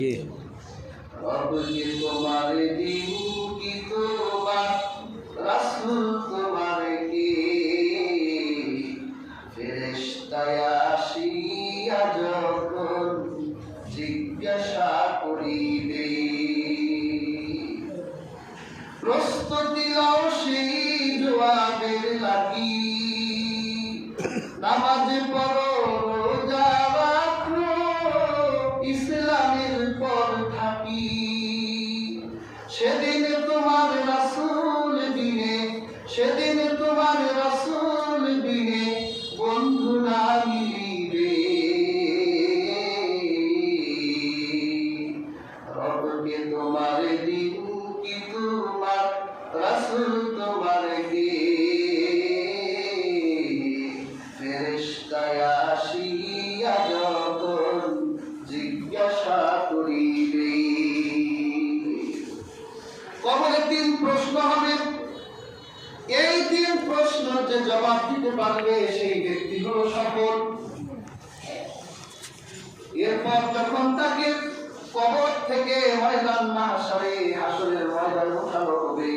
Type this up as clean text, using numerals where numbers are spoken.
रब के तुम्हारे दिन की तोबा रसूल तुम्हारे की ফেরেশতায় আসিয়া যখন জিজ্ঞাসা করিবে প্রস্তুতি লও সেই জবাবের লাগি নামাজ পড়ো রোজা রাখো ইসলামের পর থাকি সেদিন তোমার রাসূল দিনে সেদিন তোমার রাসূল দিনে বন্ধু না মিলিবে রবকে তোমার দিন কি তোমার রাসূল তোমার কি ফেরেশতায় আসিয়া যখন জিজ্ঞাসা করিবে কবরে তিন প্রশ্ন হবে এই তিন প্রশ্নের যে জবাব দিতে পারবে সেই ব্যক্তি হলো সফল এরপর যখন তাকে কবর থেকে ময়দান মাহশরে হাসরের ময়দানে ওঠানো হবে